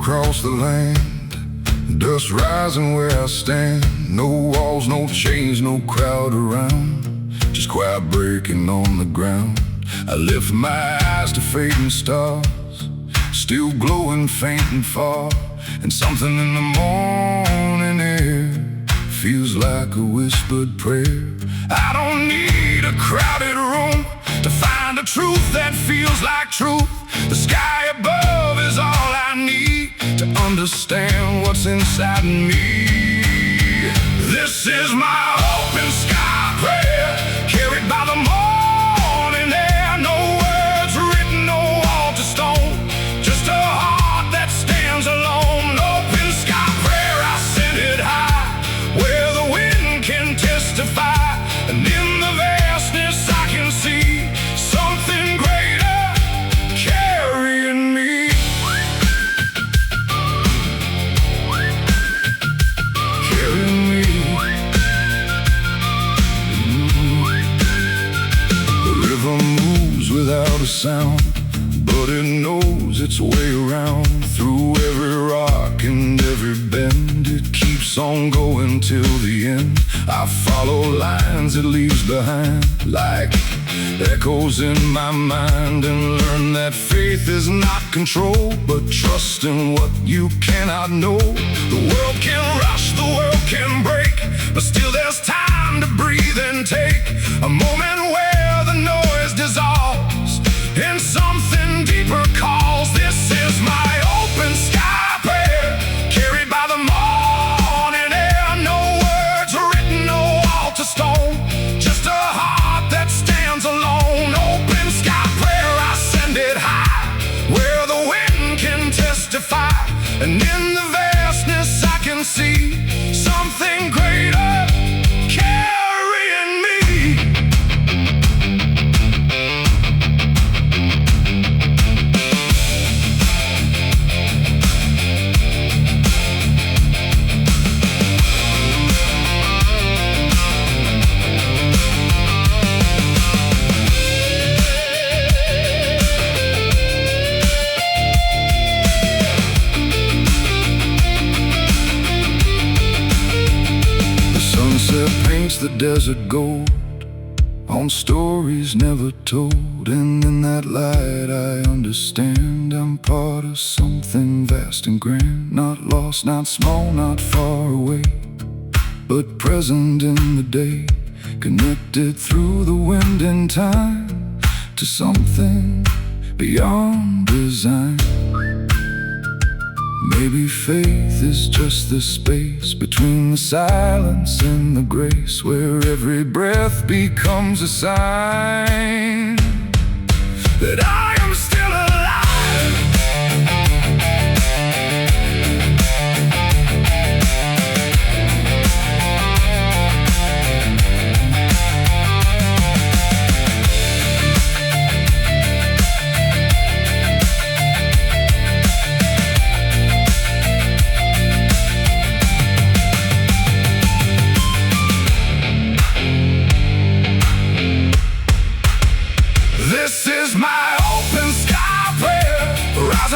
across the land, dust rising where I stand. No walls, no chains, no crowd around, just quiet breaking on the ground. I lift my eyes to fading stars, still glowing faint and far. And something in the morning air feels like a whispered prayer. I don't need a crowded room to find a truth that feels like truth. The sky above is all I need to understand what's inside me. This is my open sky prayer, carried by the morning air. No words written, no altar stone, just a heart that stands alone. Open sky prayer, I send it high, where the wind can testify. And in the vastness I can see something greater carrying me. Carrying me. The river moves without a sound, but it knows its way around. Through every rock and every bend, it keeps on going till the end. I follow lines it leaves behind, like echoes in my mind, and learn that faith is not control, but trust in what you cannot know. The world can rush, the world can break, but still there's time to breathe and take a moment where the noise dissolves and something deeper calls. This is my open sky prayer, carried by the morning air. No words written, no altar stone, just a heart that stands alone. Open sky prayer, I send it high, where the wind can testify. And in the vastness I can see something greater carrying me. Paints the desert gold on stories never told, and in that light I understand I'm part of something vast and grand. Not lost, not small, not far away, but present in the day, connected through the wind and time to something beyond design. Maybe faith is just the space between the silence and the grace, where every breath becomes a sign that I am still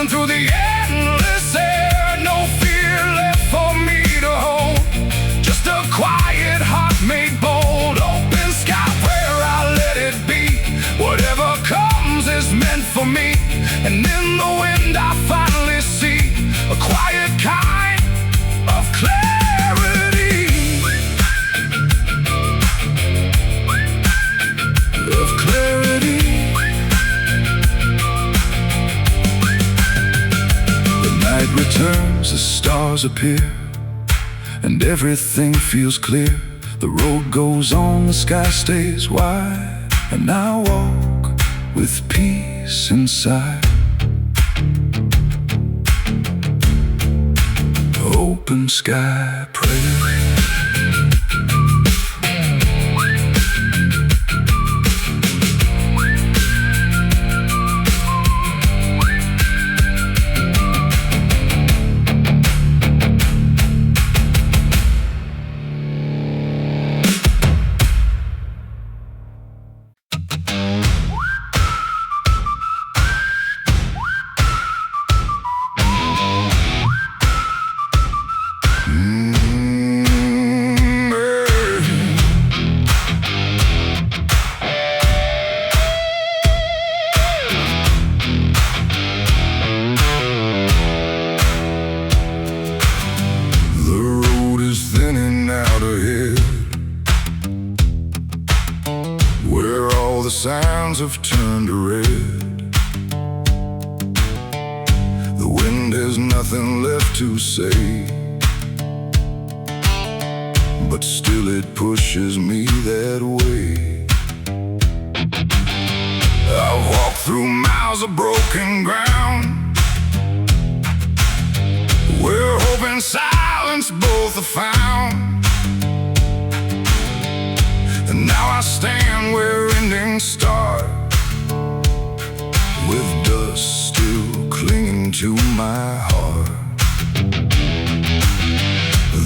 through the endless air. No fear left for me to hold, just a quiet heart made bold. Open sky prayer, I let it be. Whatever comes is meant for me. And in the wind I finally see a quiet kind of clarity. Of clarity. Night returns, the stars appear, and everything feels clear. The road goes on, the sky stays wide, and I walk with peace inside. Open sky prayer. the sands have turned to red. The wind has nothing left to say, but still it pushes me that way. I've walked through miles of broken ground, where hope and silence both are found. And now I stand where endings start, with dust still clinging to my heart.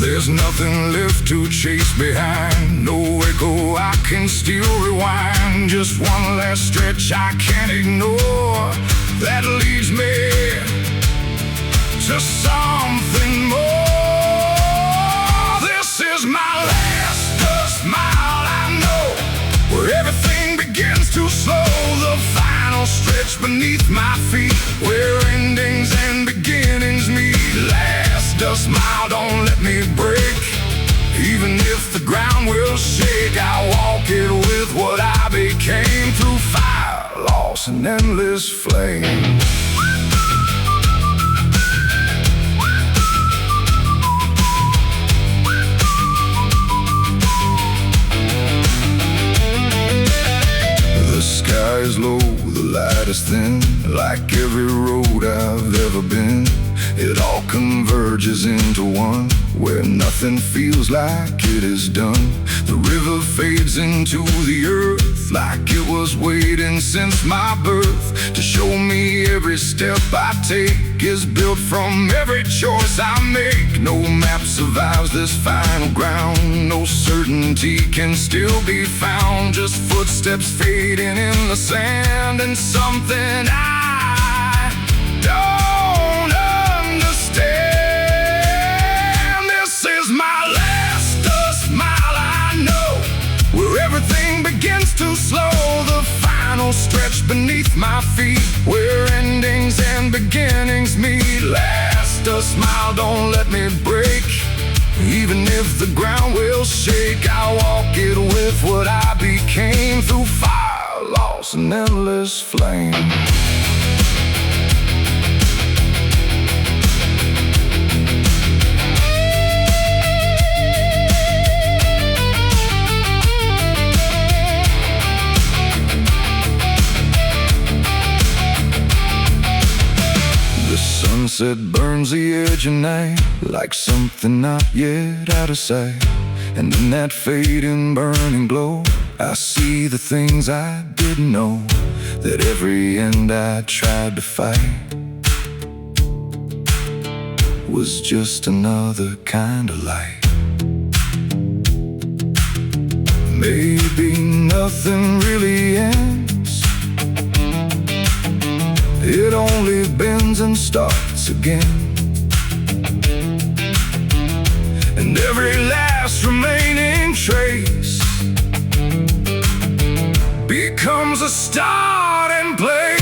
There's nothing left to chase behind, no echo I can still rewind. Just one last stretch I can't ignore, that leads me to something more. This is my last smile, I know, where everything begins to slow. The final stretch beneath my feet, where endings and beginnings meet. Last smile, don't let me break, even if the ground will shake. I walk it with what I became, through fire, loss, and endless flame. The sky is low, the light is thin, like every road I've ever been. It all converges into one, where nothing feels like it is done. The river fades into the earth, like it was waiting since my birth, to show me every step I take is built from every choice I make. No map survives this final ground, no certainty can still be found. Just footsteps fading in the sand, and something I don't understand. This is my last smile, I know, where everything begins to slow. The final stretch beneath my feet, where endings and beginnings meet. Last smile, don't let me break, even if the ground will shake. I walk it with what I became, through fire, loss, and endless flame. Sunset burns the edge of night, like something not yet out of sight. And in that fading, burning glow, I see the things I didn't know, that every end I tried to fight was just another kind of light. Maybe nothing really ends, it only bends and starts again. And every last remaining trace becomes a starting place.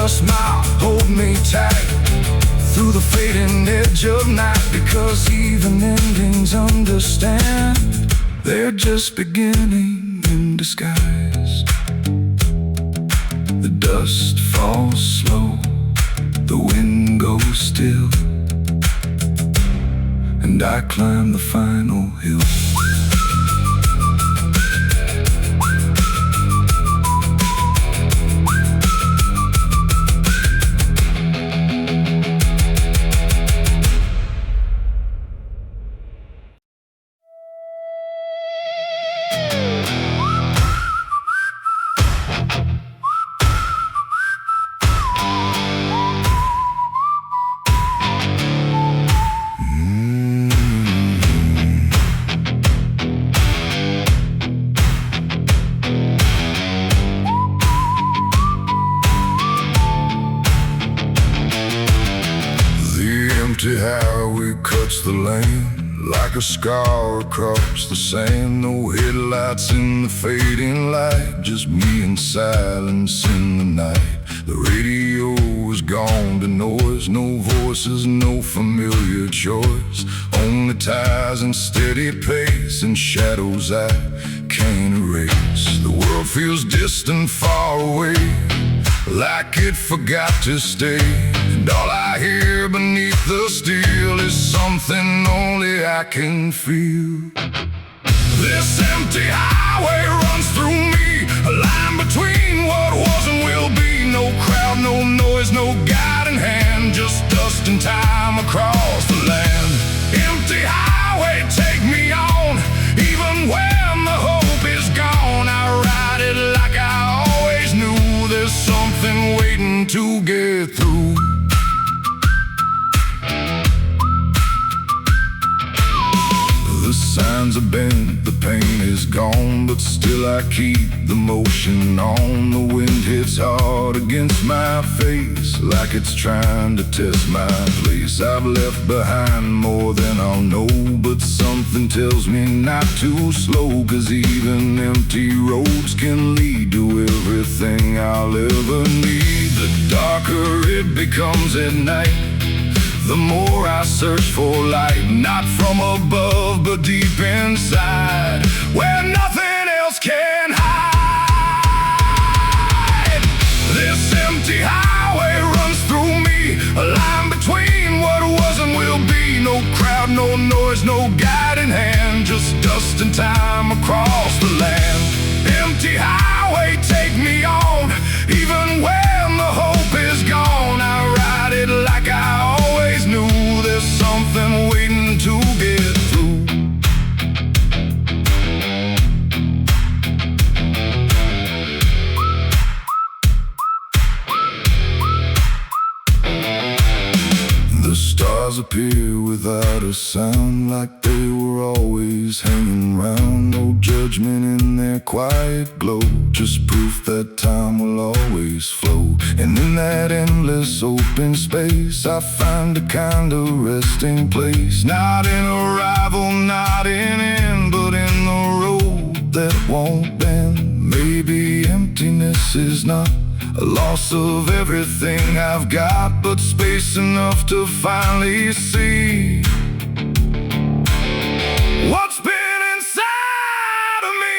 Smile, hold me tight through the fading edge of night, because even endings understand they're just beginning in disguise. The dust falls slow, the wind goes still, and I climb the final hill. across the land, like a scar across the sand. No headlights in the fading light, just me and silence in the night. The radio is gone to noise, no voices, no familiar choice. Only ties and steady pace and shadows I can't erase. The world feels distant, far away, like it forgot to stay. And all I hear beneath the steel is something only I can feel. This empty highway runs through me, a line between what was and will be. No crowd, no noise, no guiding hand, just dust and time across the land. Empty highway, take me on, even when the hope is gone. I ride it like I always knew, there's something waiting to get through. The signs are bent, the pain is gone, but still I keep the motion on. The wind hits hard against my face, like it's trying to test my place. I've left behind more than I'll know, but something tells me not to slow. 'Cause even empty roads can lead to everything I'll ever need. The darker it becomes at night, the more I search for light, not from above, but deep inside, where nothing else can hide. This empty highway runs through me, a line between what was and will be. No crowd, no noise, no guiding hand, just dust and time across the land. Empty highway, take me on, even when the hope is gone. I ride it like I always knew, there's something waiting to get through. The stars appear without a sound, like they were always hanging round. No judgment in their quiet glow, just proof that time will always flow. And in that endless open space, I find a kind of resting place. Not in arrival, not in end, but in the road that won't bend. Maybe emptiness is not a loss of everything I've got, but space enough to finally see what's been inside of me.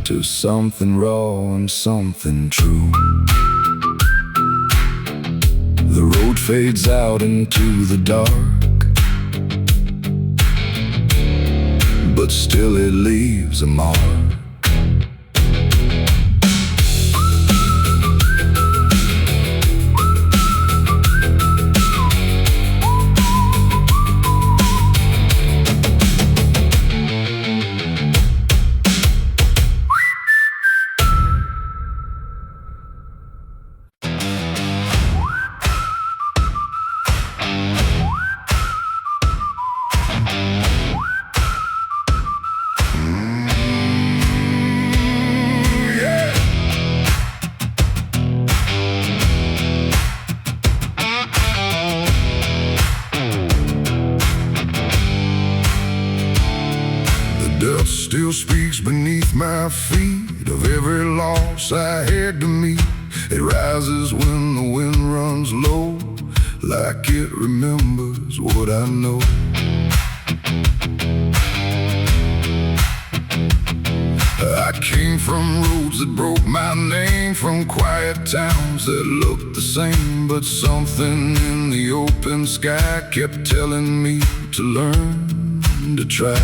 To something raw and something true. The road fades out into the dark, but still it leaves a mark. still speaks beneath my feet of every loss I had to meet. It rises when the wind runs low, like it remembers what I know. I came from roads that broke my name, from quiet towns that looked the same, but something in the open sky kept telling me to learn to try.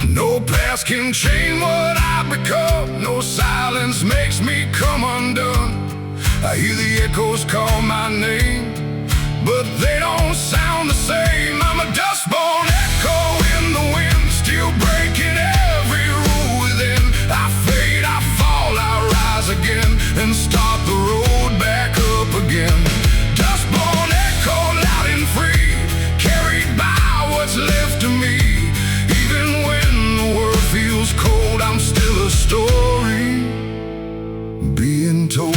No past can change what I've become, no silence makes me come undone. I hear the echoes call my name, but they don't sound the same. I'm a dust-born echo in the wind, still breaking every rule within. I fade, I fall, I rise again, and start the road back up again. Dust-born echo, loud and free, carried by what's left of me. Even when the world feels cold, I'm still a story being told.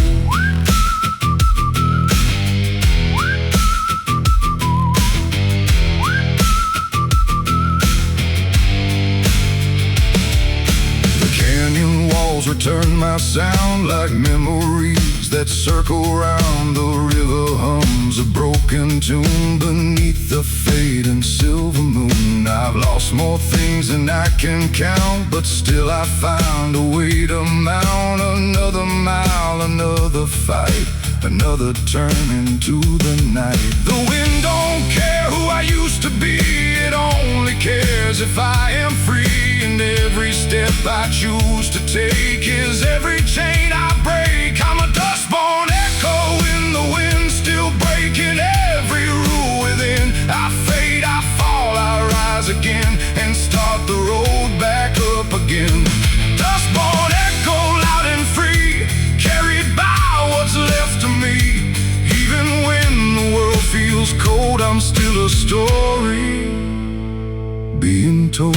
Return my sound like memories that circle round. The river hums a broken tune beneath the fading silver moon. I've lost more things than I can count, but still I find a way to mount another mile, another fight, another turn into the night. The wind don't care who I used to be, it only cares if I am free. And every step I choose to take is every chain I break. I'm a dust-born echo in the wind, still breaking every rule within. I fade, I fall, I rise again, and start the road back up again. Dust-born echo, loud and free, carried by what's left of me. Even when the world feels cold, I'm still a story being told.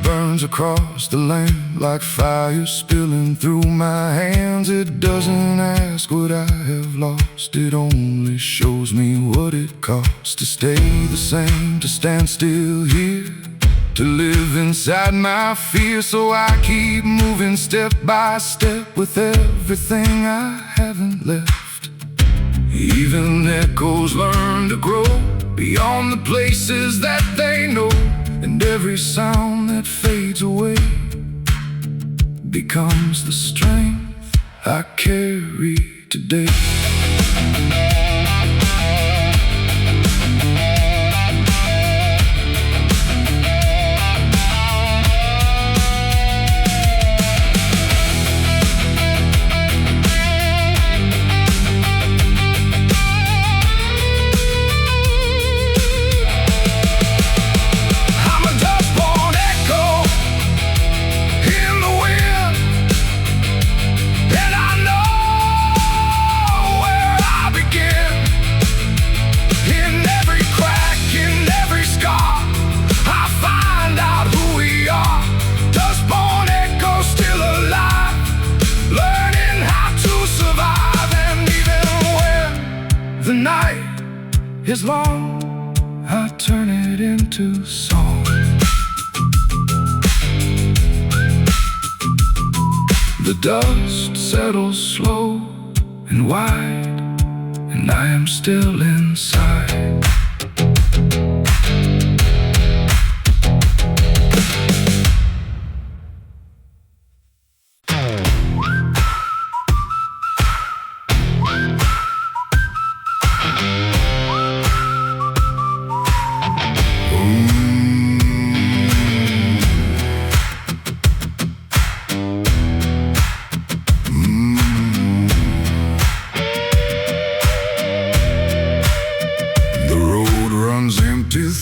Burns across the land like fire spilling through my hands. It doesn't ask what I have lost, it only shows me what it costs to stay the same, to stand still here, to live inside my fear. So I keep moving step by step with everything I haven't left. Even echoes learn to grow beyond the places that they know, and every sound that fades away becomes the strength I carry today. The night is long, I turn it into song. The dust settles slow and wide, and I am still inside.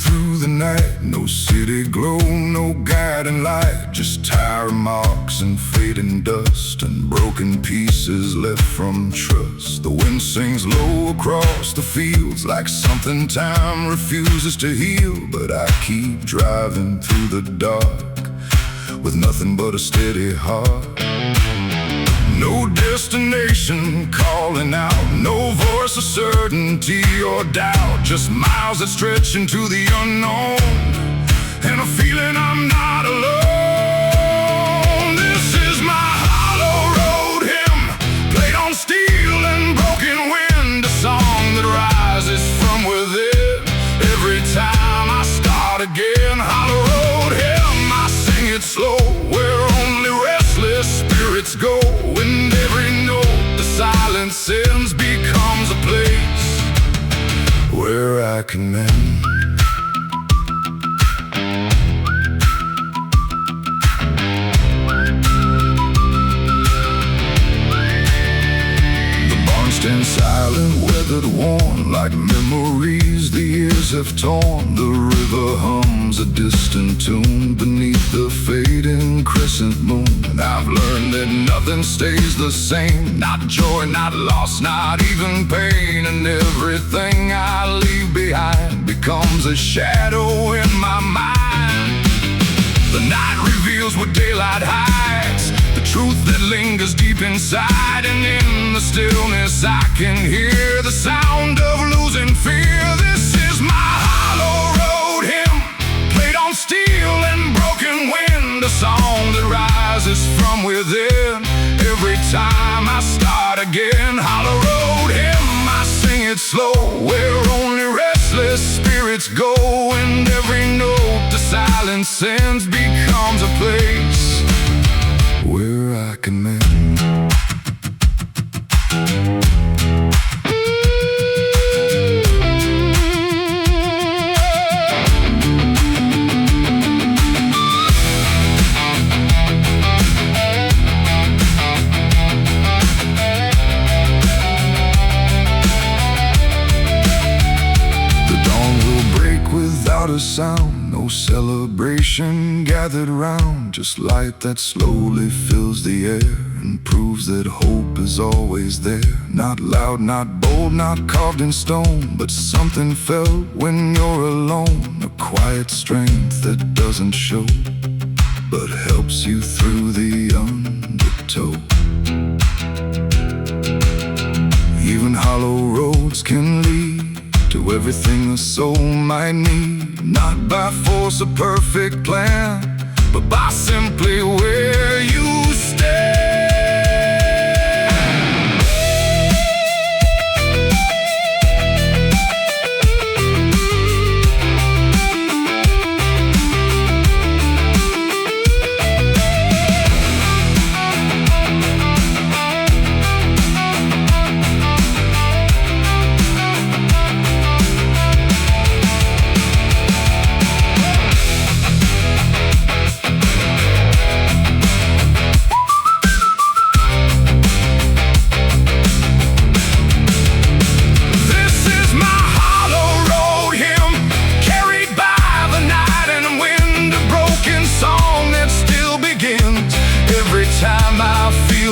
Through the night, no city glow, no guiding light, just tire marks sparks and fading dust, and broken pieces left from trust. The wind sings low across the fields like something time refuses to heal. But I keep driving through the dark with nothing but a steady heart. No destination calling out, no voice of certainty or doubt, just miles that stretch into the unknown, and a feeling I'm not alone. This is my hollow road hymn, played on steel and broken wind, a song that rises from within every time I start again. Hollow road hymn, I sing it slow, where only restless spirits go, and every note the silence sends becomes a place where I can mend. Stand silent, weathered, worn, like memories the years have torn. The river hums a distant tune beneath the fading crescent moon. And I've learned that nothing stays the same, not joy, not loss, not even pain. And everything I leave behind becomes a shadow in my mind. The night reveals what daylight hides, the truth that lingers deep inside. And in the stillness I can hear the sound of losing fear. This is my hollow road hymn, played on steel and broken wind, a song that rises from within every time I start again. Hollow road hymn, I sing it slow, where only restless spirits go, and every note the silence sends becomes a place where I can mend. Without a sound, no celebration gathered round, just light that slowly fills the air and proves that hope is always there. Not loud, not bold, not carved in stone, but something felt when you're alone. A quiet strength that doesn't show, but helps you through the undertow. Even hollow roads can lead to everything a soul might need, not by force of perfect plan, but by simply where you stand.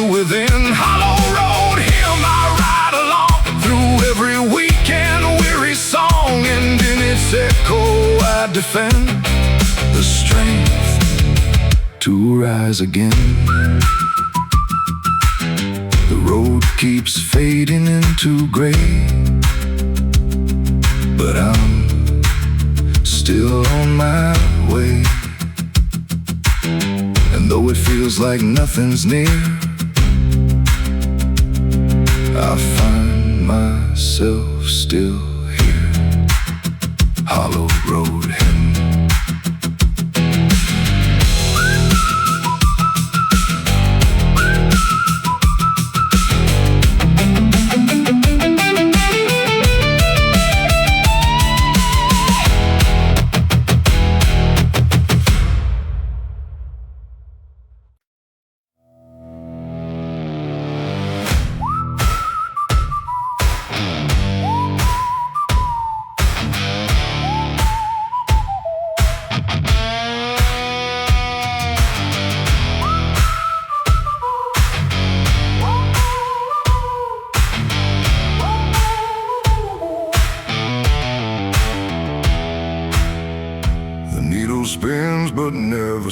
Within hollow road hymn, I ride along through every weak and weary song, and in its echo I defend the strength to rise again. The road keeps fading into gray, but I'm still on my way. And though it feels like nothing's near, I find myself still here. Hollow road hymn.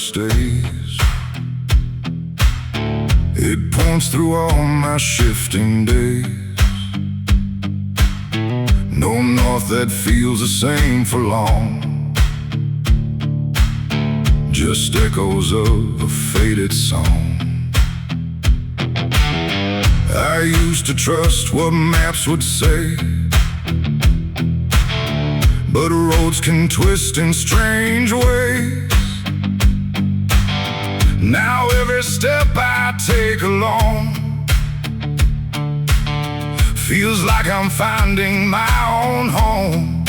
stays. It points through all my shifting days. No north that feels the same for long, just echoes of a faded song. I used to trust what maps would say, but roads can twist in strange ways. Now every step I take along feels like I'm finding my own home.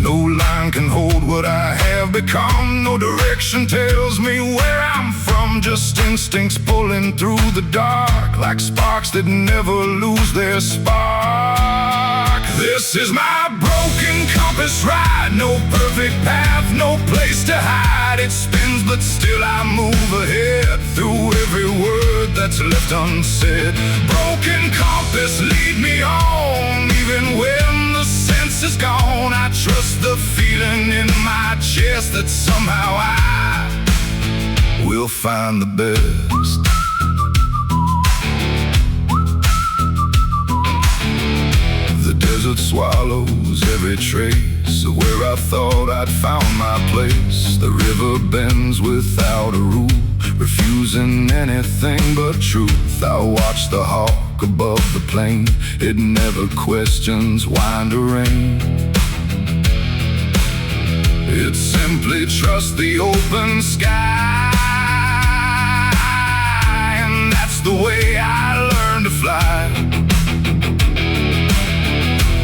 No line can hold what I have become. No direction tells me where I'm from. Just instincts pulling through the dark, like sparks that never lose their spark. This is my broken compass ride. No perfect path, no place to hide. It spins but still I move ahead, through every word that's left unsaid. Broken compass, lead me on. Even when the sense is gone, I trust the feeling in my chest that somehow I will find the best. The desert swallows every trace of where I thought I'd found my place. The river bends without a rule, refusing anything but truth. I watch the hawk above the plain. It never questions wind or rain. It simply trusts the open sky, and that's the way I learned to fly.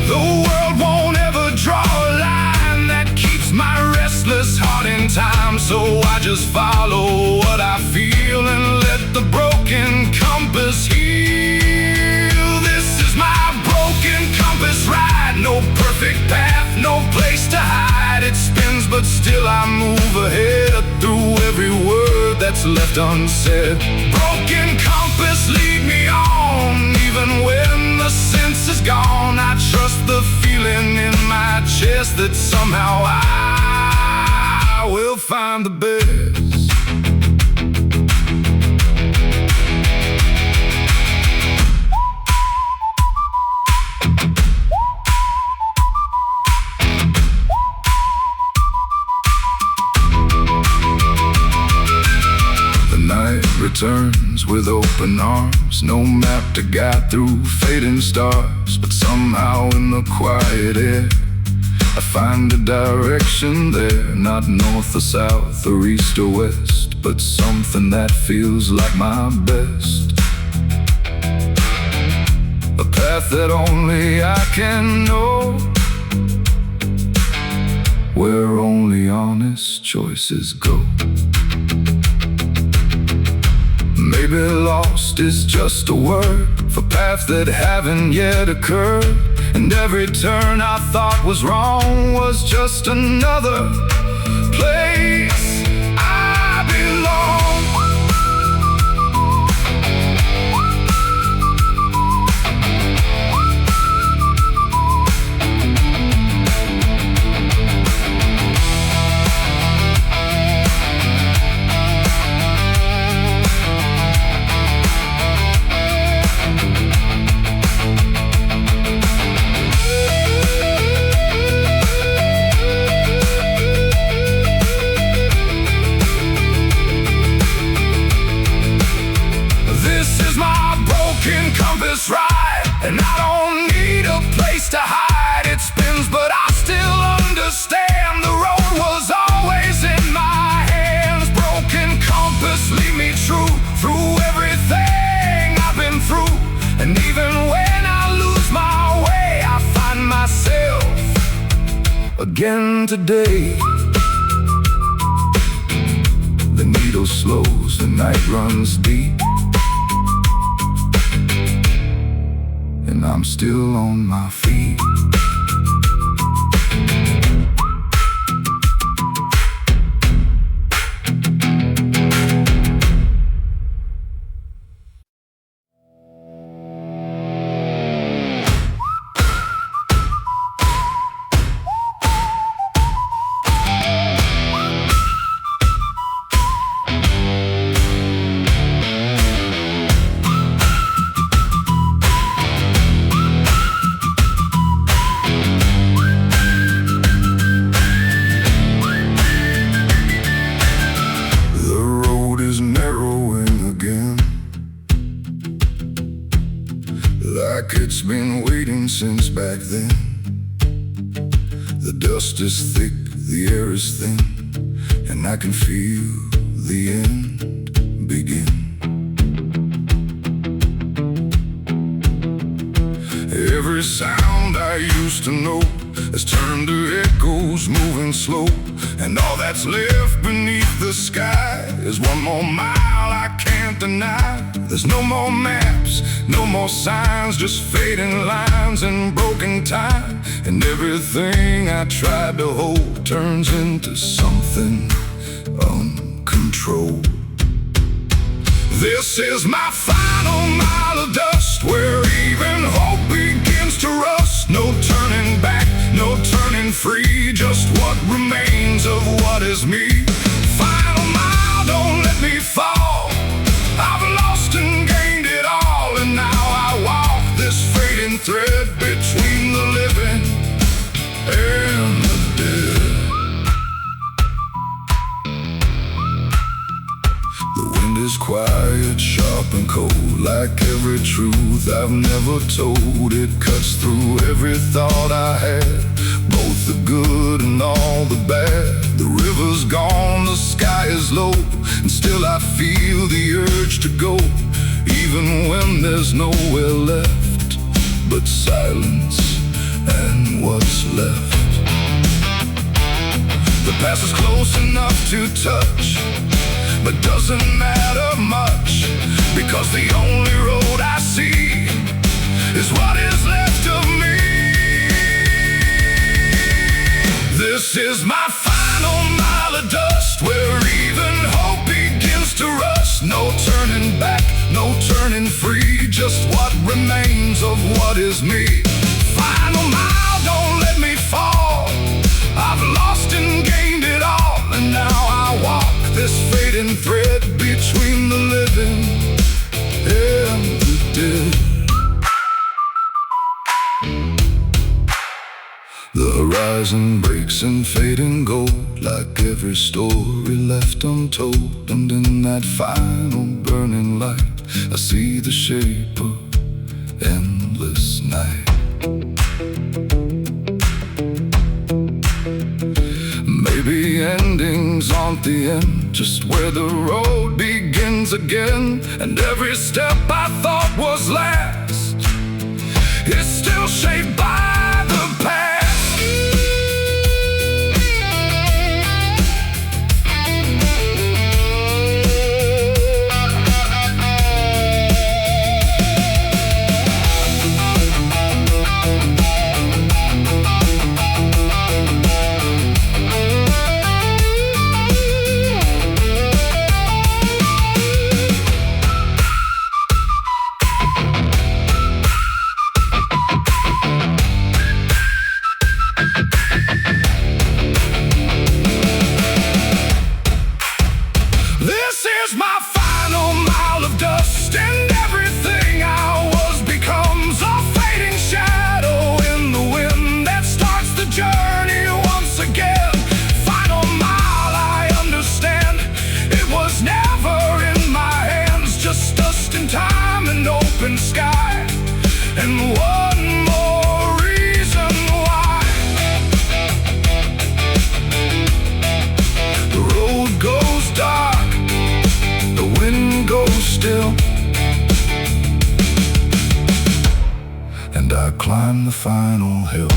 The world won't ever draw a line that keeps my restless heart in time, so I just follow what I feel and let the broken compass heal. This is my broken compass ride. No perfect path, no place to hide. It spins but still I move ahead, through every word that's left unsaid. Broken compass, lead me on. Even when the sense is gone, I trust the feeling in my chest that somehow I will find the best. Returns with open arms, no map to guide through fading stars. But somehow in the quiet air I find a direction there. Not north or south or east or west, but something that feels like my best. A path that only I can know, where only honest choices go. Maybe lost is just a word for paths that haven't yet occurred. And every turn I thought was wrong was just another place I belong. Compass ride, and I don't need a place to hide. It spins but I still understand. The road was always in my hands. Broken compass, lead me true through everything I've been through. And even when I lose my way, I find myself again today. The needle slows, the night runs deep, and I'm still on my feet. like it's been waiting since back then. The dust is thick, the air is thin, and I can feel the end begin. Every sound I used to know has turned to echoes moving slow, and all that's left beneath the sky is one more mile I can't deny. There's no more maps, no more signs, just fading lines and broken time. And everything I tried to hold turns into something uncontrolled. This is my final mile of dust, where even hope begins to rust. No turning back, no turning free, just what remains of what is me. Final mile, don't let me fall. I've lost and gained it all, and now I walk this fading thread between the living and the dead. The wind is quiet, sharp and cold, like every truth I've never told. It cuts through every thought I had, both the good and all the bad. The river's gone, the sky is low, and still I feel the urge to go, even when there's nowhere left but silence and what's left. The past is close enough to touch, but doesn't matter much, because the only road I see is what is left of me. This is my final mile of dust, where even hope begins to rust. No turning back, no turning free, just what remains of what is me. Final mile, don't let me fall. I've lost and gained it all, and now I walk this fading thread between the living and the dead. The horizon breaks in fading gold, like every story left untold. And in that final burning light, I see the shape of endless night. Maybe endings aren't the end, just where the road begins again. And every step I thought was last is still shaped by the past. Sky, and one more reason why. The road goes dark, the wind goes still, and I climb the final hill.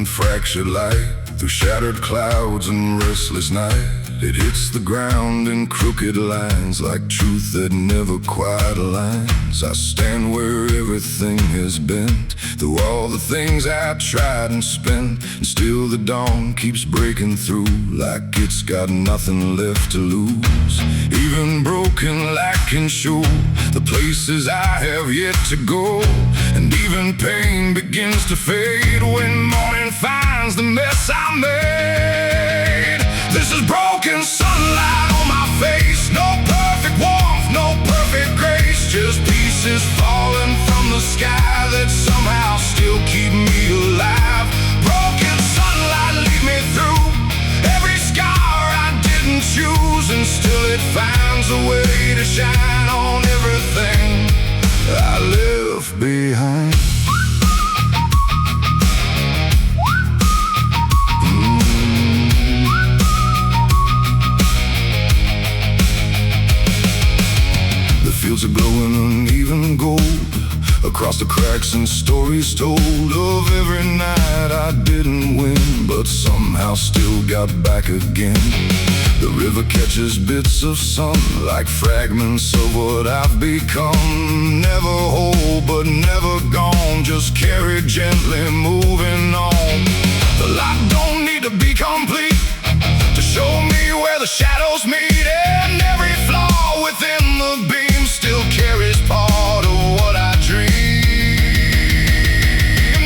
Fractured light through shattered clouds and restless night. It hits the ground in crooked lines, like truth that never quite aligns. I stand where everything has bent, through all the things I tried and spent, and still the dawn keeps breaking through, like it's got nothing left to lose. Even broken light can show the places I have yet to go, and even pain begins to fade when morning finds the mess I made. This is broken sunlight on my face, no perfect warmth, no perfect grace, just pieces falling from the sky that somehow still keep me alive. Broken sunlight lead me through every scar I didn't choose, and still it finds a way to shine on everything I left behind. Fields are glowing uneven gold across the cracks, and stories told of every night I didn't win, but somehow still got back again. The river catches bits of sun like fragments of what I've become. Never whole but never gone, just carried gently moving on. The light don't need to be complete to show me where the shadows meet, and every flaw within the beam still carries part of what I dream.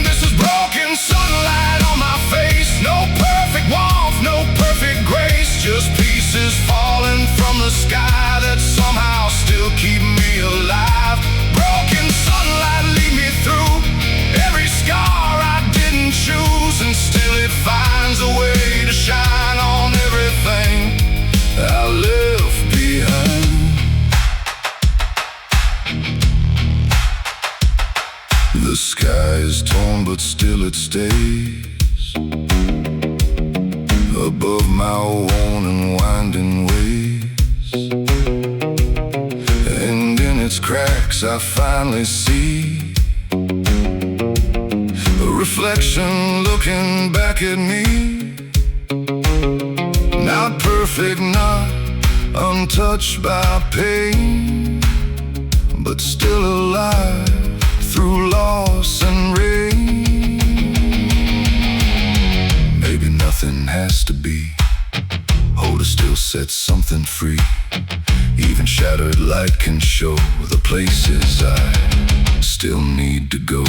This is broken sunlight on my face, no perfect warmth, no perfect grace, just pieces falling from the sky that somehow still keep me alive. Broken sunlight lead me through every scar I didn't choose, and still it finds a way to shine on everything I left behind. The sky is torn, but still it stays above my worn and winding ways, and in its cracks I finally see a reflection looking back at me. Not perfect, not untouched by pain, but still alive through loss and rain. Maybe nothing has to be whole to still set something free. Even shattered light can show the places I still need to go.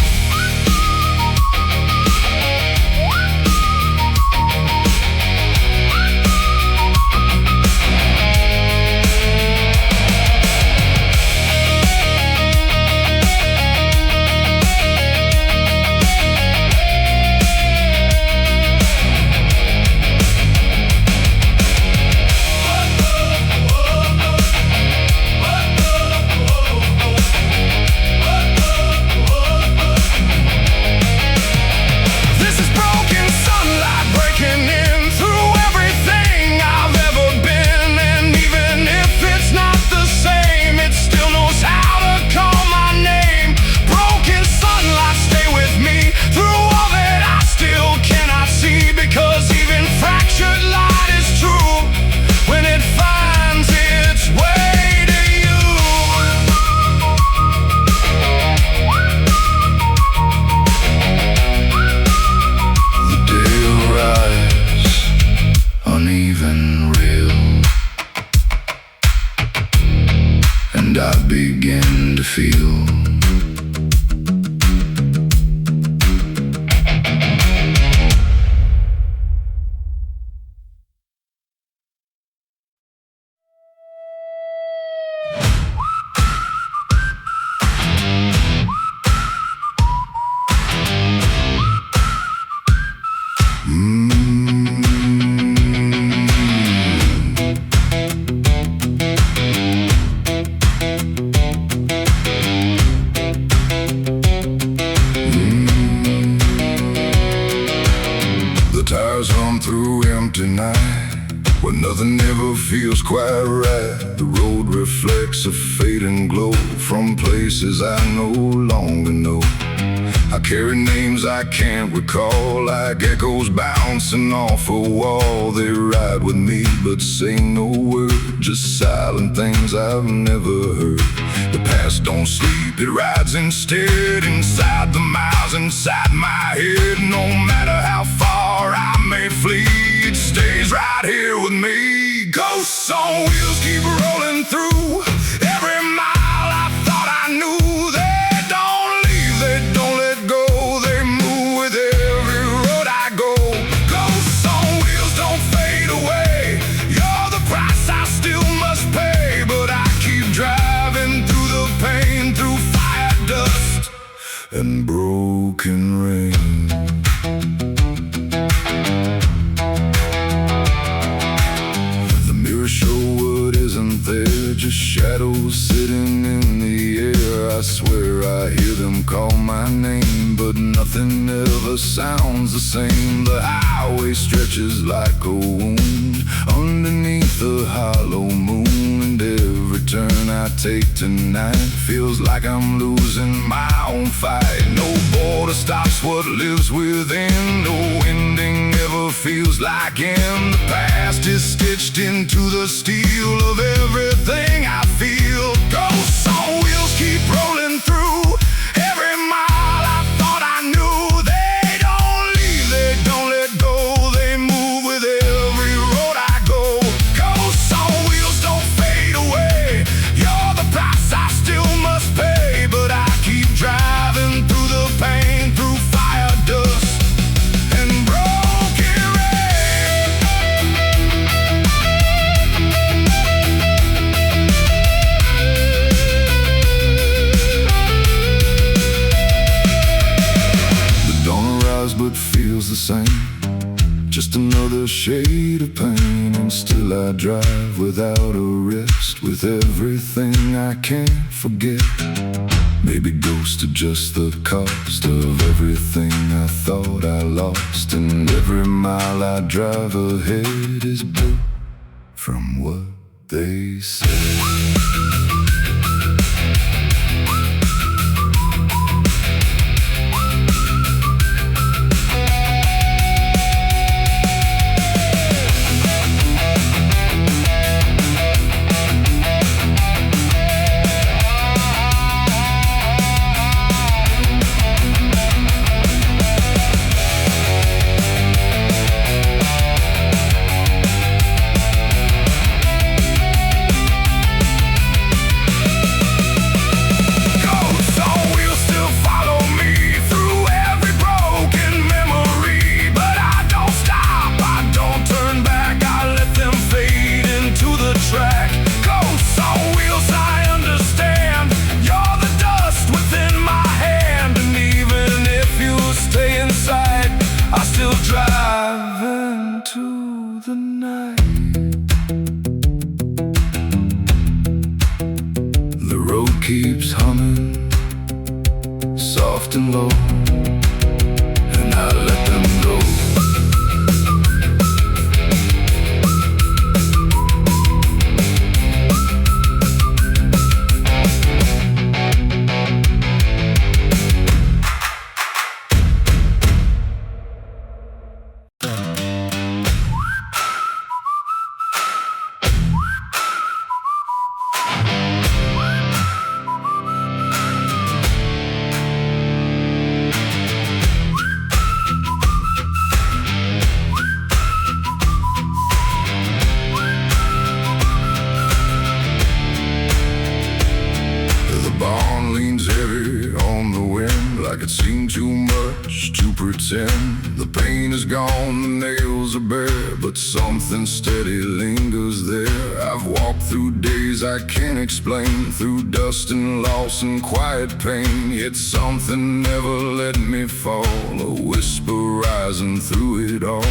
And I begin to feel through empty night, where nothing ever feels quite right. The road reflects a fading glow from places I no longer know. I carry names I can't recall, like echoes bouncing off a wall. They ride with me but say no word, just silent things I've never heard. The past don't sleep, it rides instead, inside the miles inside my head. No matter how far I may flee, it stays right here with me. Ghosts on wheels keep rolling through every mile I thought I knew. They don't leave, they don't let go, they move with every road I go. Ghosts on wheels don't fade away, you're the price I still must pay. But I keep driving through the pain, through fire, dust, and broken rain. Just shadows sitting in the air. I swear I hear them call my name, but nothing ever sounds the same. The highway stretches like a wound underneath a hollow moon, and every turn I take tonight feels like I'm losing my own fight. No border stops what lives within, no ending ever feels like end. The past is stitched into the steel of everything I feel. Ghosts on wheels keep rolling through every mile I thought I knew. They don't leave, they don't let go, they move with every road I go. Ghosts on wheels don't fade away, you're the price I still must pay. But I keep driving through the pain, through fire, dust, and broken rain. The dawn arrives but feels the same, just another shade of pain. And still I drive without a rest, with everything I can't forget. Maybe ghosts are just the cost of everything I thought I lost. And every mile I drive ahead is built from what they said. Keeps humming, soft and low, and I let them go. Like it seemed too much to pretend. The pain is gone, the nails are bare, but something steady lingers there. I've walked through days I can't explain, through dust and loss and quiet pain, yet something never let me fall, a whisper rising through it all.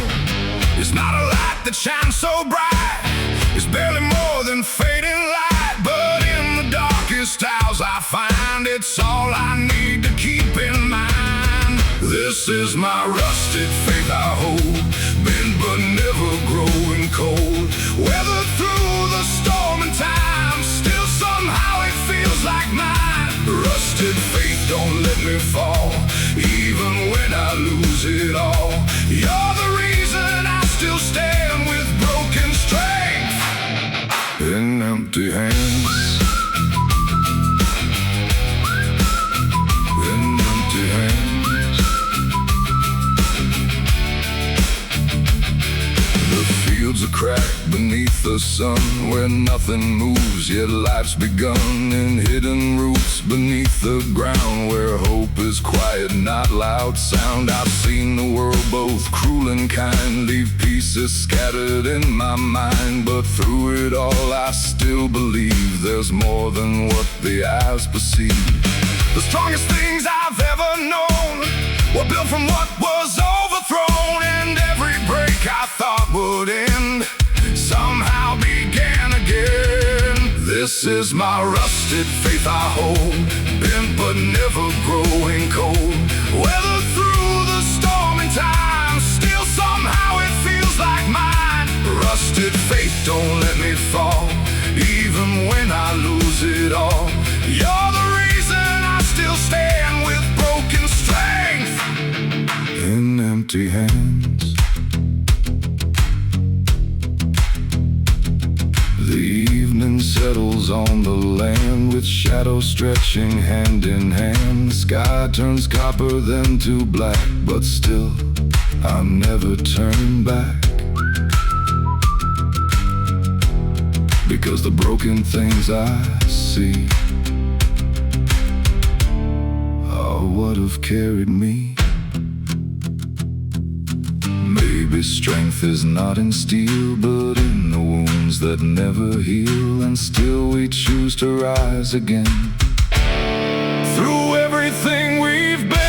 It's not a light that shines so bright, it's barely more than fading light, but in the darkest hours I find it's all I need to keep in mind. This is my rusted faith I hold, bend but never growing cold. Weather through the storm and time, still somehow it feels like mine. Rusted faith don't let me fall, crack beneath the sun, where nothing moves, yet life's begun. In hidden roots beneath the ground, where hope is quiet, not loud sound. I've seen the world both cruel and kind, leave pieces scattered in my mind. But through it all I still believe there's more than what the eyes perceive. The strongest things I've ever known were built from what was overthrown, and every break I thought would end somehow began again. This is my rusted faith I hold, bent but never growing cold. Weathered through the storming times, still somehow it feels like mine. Rusted faith, don't let me fall, even when I lose it all. You're the reason I still stand with broken strength in empty hands. The evening settles on the land, with shadows stretching hand in hand. The sky turns copper then to black, but still I'll never turn back. Because the broken things I see are what have carried me. Maybe strength is not in steel, but in the wounds that never heal. And still we choose to rise again. Through everything we've been,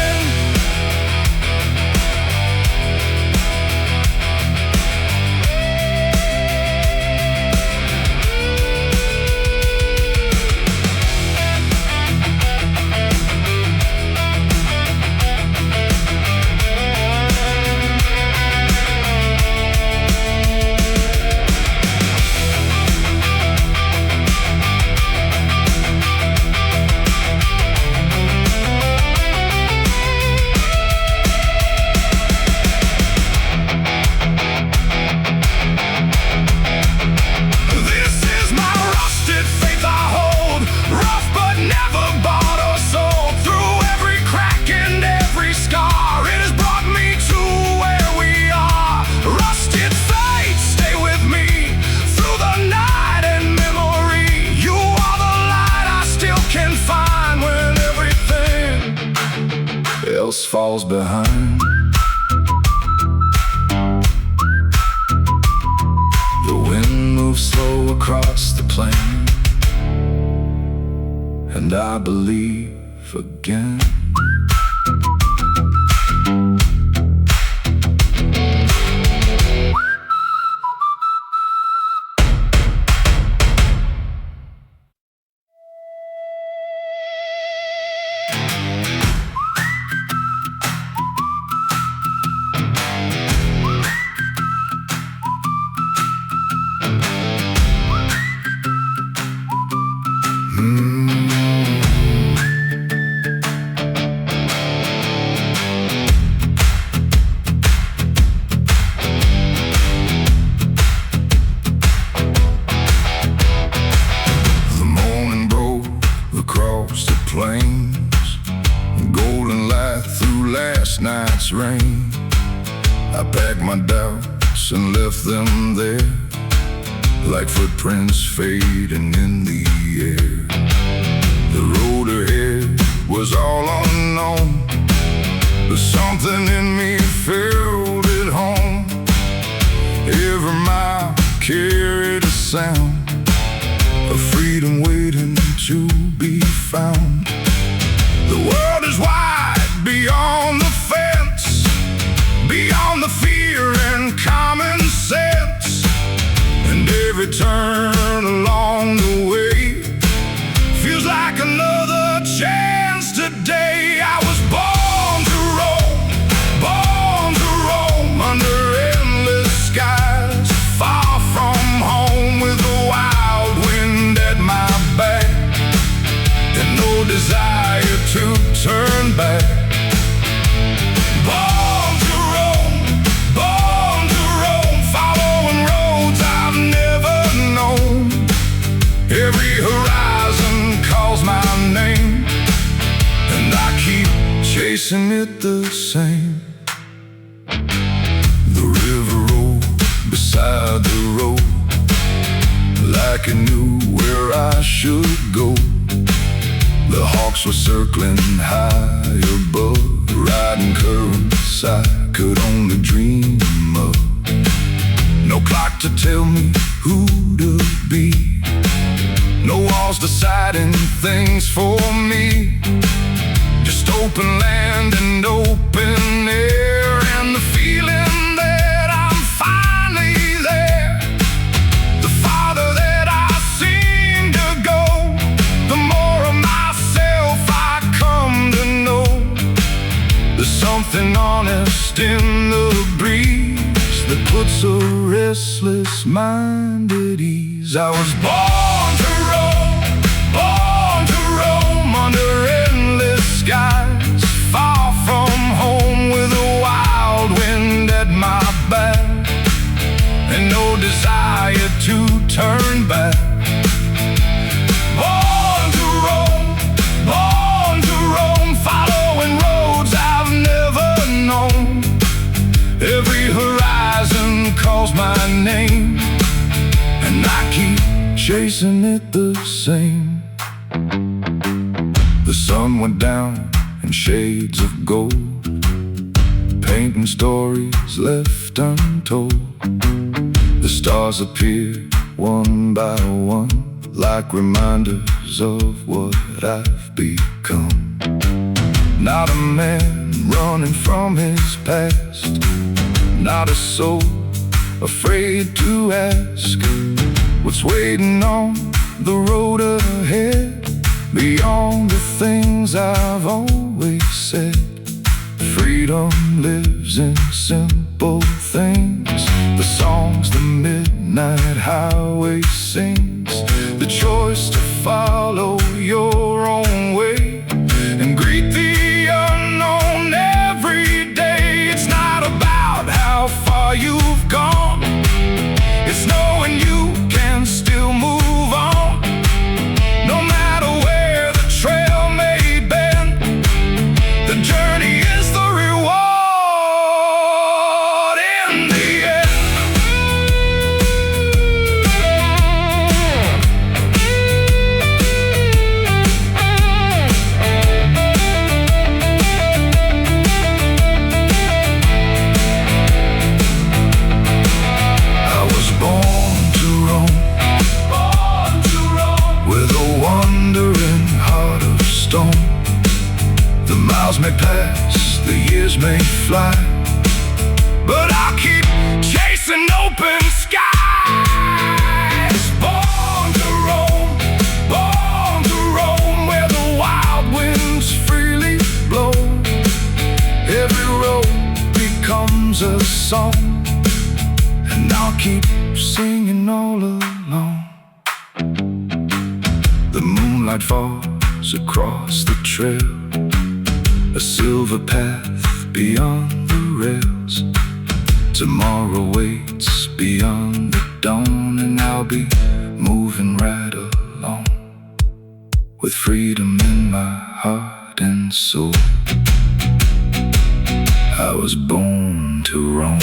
else falls behind. The wind moves slow across the plain, and I believe again. Plains, golden light through last night's rain. I packed my doubts and left them there, like footprints fading in the air. The road ahead was all unknown, but something in me felt at home. Every mile carried a sound of freedom waiting to be found. The world is wide beyond the fence, beyond the fear and common sense. And every turn along the way feels like another chance today. I was born to roam under endless skies, far from home with the wild wind at my back, and no desire to turn back. Born to roam, following roads I've never known. road, like it knew where I should go. The hawks were circling high above, riding currents I could only dream of. No clock to tell me who to be, no walls deciding things for me. Just open land and open air, and the feeling that I'm finally there. The farther that I seem to go, the more of myself I come to know. There's something honest in the breeze that puts a restless mind at ease. I was born to roam under endless skies, far from home with a wild wind at my back, and no desire to turn back. Born to roam, following roads I've never known. Every horizon calls my name, and I keep chasing it the same. The sun went down in shades of gold, painting stories left untold. The stars appeared one by one, like reminders of what I've become. Not a man running from his past, not a soul afraid to ask what's waiting on the road ahead. Beyond the things I've always said, freedom lives in simple things. The songs the midnight highway sings, the choice to follow your own way and greet the unknown every day. It's not about how far you've gone, it's knowing you can still move on. No matter where the trail may bend, the journey is the reward in the end. I was born to roam, with a wandering heart of stone. The miles may pass, the years may fly, but I'll keep chasing open skies. Born to roam where the wild winds freely blow. Every road becomes a song, and I'll keep singing all along. The moonlight falls across the trail, a silver path beyond the rails. Tomorrow waits beyond the dawn, and I'll be moving right along, with freedom in my heart and soul. I was born to roam.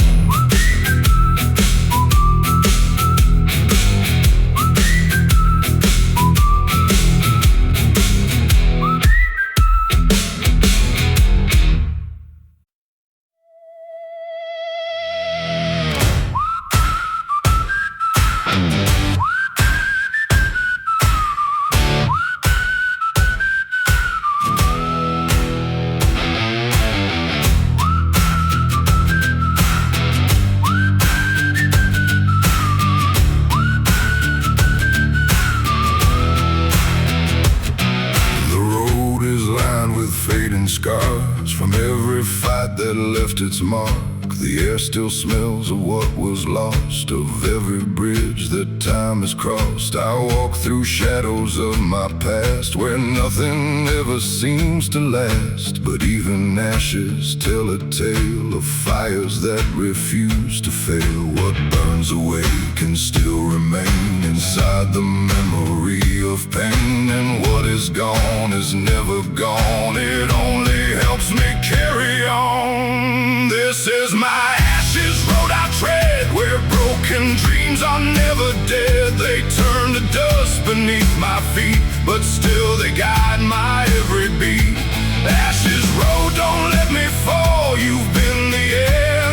Scars from every fight that left its mark. The air still smells of what was lost, of every bridge that time has crossed. I walk through shadows of my past, where nothing ever seems to last. But even ashes tell a tale of fires that refuse to fail. What burns away can still remain inside the memory of pain, and what is gone is never gone. It only helps me carry on. This is my ashes road I tread, where broken dreams dreams are never dead. They turn to dust beneath my feet, but still they guide my every beat. Ashes road, don't let me fall. You've been the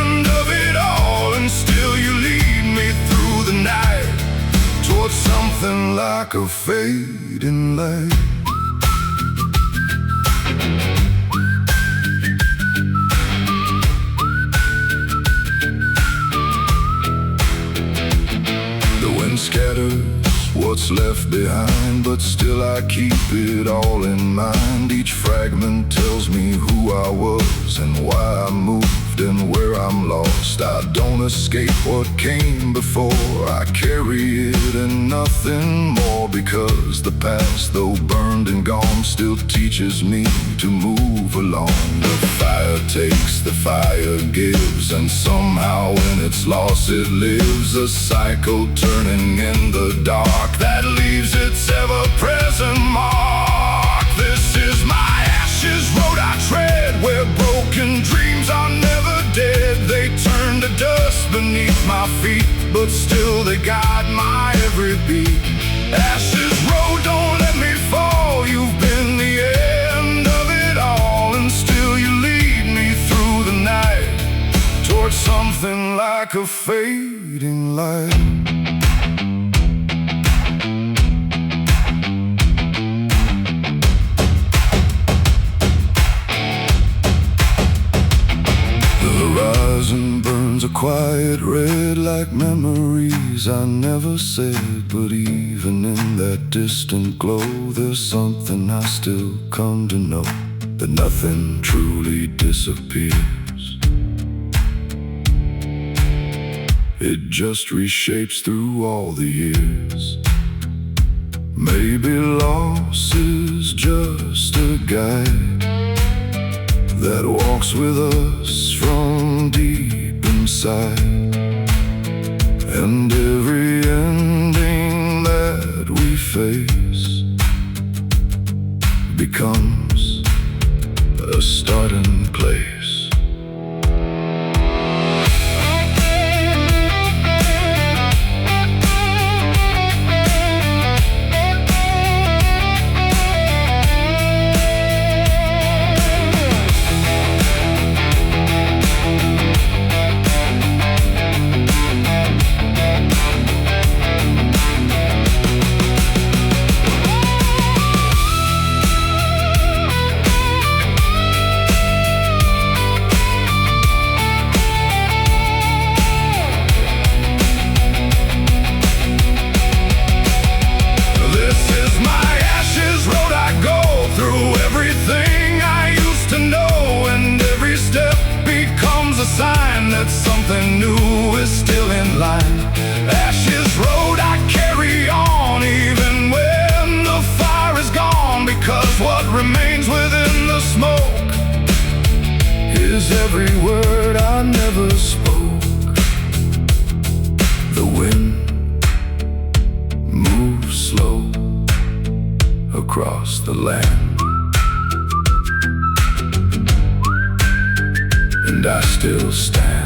end of it all, and still you lead me through the night towards something like a fading light. Scatters what's left behind, but still I keep it all in mind. Each fragment tells me who I was and why I moved and where I'm lost. I don't escape what came before, I carry it and nothing more, because the past, though burned and gone, still teaches me to move along. The fire takes, the fire gives, and somehow when it's lost it lives. A cycle turning in the dark that leaves its ever-present mark. This is my ashes road I tread, where broken dreams are never dead. They turn to dust beneath my feet, but still they guide my every beat. Ashes road, don't let me fall. You've been the end of it all, and still you lead me through the night towards something like a fading light. A quiet red like memories I never said, but even in that distant glow there's something I still come to know, that nothing truly disappears. It just reshapes through all the years. Maybe loss is just a guide that walks with us from deep inside, and every ending that we face becomes a starting place. Sign that something new is still in line. Ashes road, I carry on even when the fire is gone, because what remains within the smoke is every word I never spoke. The wind moves slow across the land, and I still stand.